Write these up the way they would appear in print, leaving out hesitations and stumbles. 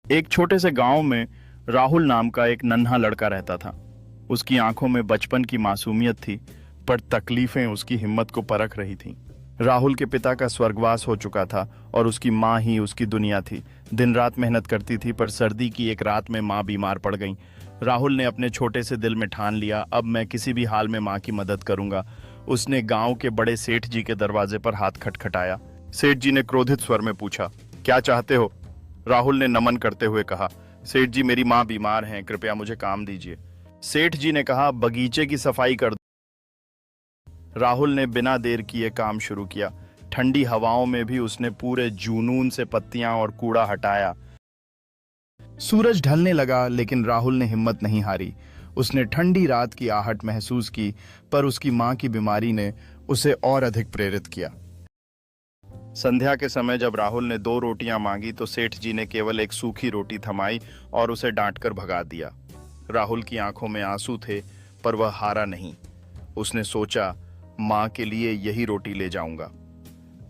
एक छोटे से गांव में राहुल नाम का एक नन्हा लड़का रहता था। उसकी आंखों में बचपन की मासूमियत थी, पर तकलीफें उसकी हिम्मत को परख रही थीं। राहुल के पिता का स्वर्गवास हो चुका था और उसकी माँ ही उसकी दुनिया थी। दिन रात मेहनत करती थी, पर सर्दी की एक रात में माँ बीमार पड़ गई। राहुल ने अपने छोटे से दिल में ठान लिया, अब मैं किसी भी हाल में माँ की मदद करूंगा। उसने गांव के बड़े सेठ जी के दरवाजे पर हाथ खटखटाया। सेठ जी ने क्रोधित स्वर में पूछा, क्या चाहते हो? राहुल ने नमन करते हुए कहा, सेठ जी मेरी माँ बीमार हैं, कृपया मुझे काम दीजिए। सेठ जी ने कहा, बगीचे की सफाई कर दो। राहुल ने बिना देर किए काम शुरू किया। ठंडी हवाओं में भी उसने पूरे जुनून से पत्तियां और कूड़ा हटाया। सूरज ढलने लगा, लेकिन राहुल ने हिम्मत नहीं हारी। उसने ठंडी रात की आहट महसूस की, पर उसकी मां की बीमारी ने उसे और अधिक प्रेरित किया। संध्या के समय जब राहुल ने 2 रोटियां मांगी तो सेठ जी ने केवल एक सूखी रोटी थमाई और उसे डांटकर भगा दिया। राहुल की आंखों में आंसू थे, पर वह हारा नहीं। उसने सोचा, माँ के लिए यही रोटी ले जाऊंगा।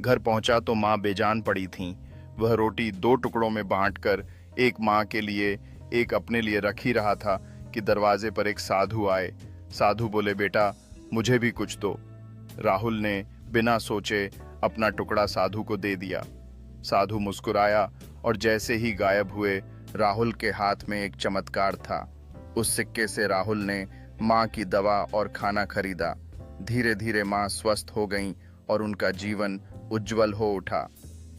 घर पहुंचा तो माँ बेजान पड़ी थीं। वह रोटी 2 टुकड़ों में बांटकर एक माँ के लिए, एक अपने लिए रख ही रहा था कि दरवाजे पर एक साधु आए। साधु बोले, बेटा मुझे भी कुछ दो। राहुल ने बिना सोचे अपना टुकड़ा साधु को दे दिया। साधु मुस्कुराया और जैसे ही गायब हुए, राहुल के हाथ में एक चमत्कार था। उस सिक्के से राहुल ने माँ की दवा और खाना खरीदा। धीरे धीरे माँ स्वस्थ हो गईं और उनका जीवन उज्जवल हो उठा।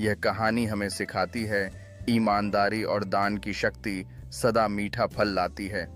यह कहानी हमें सिखाती है, ईमानदारी और दान की शक्ति सदा मीठा फल लाती है।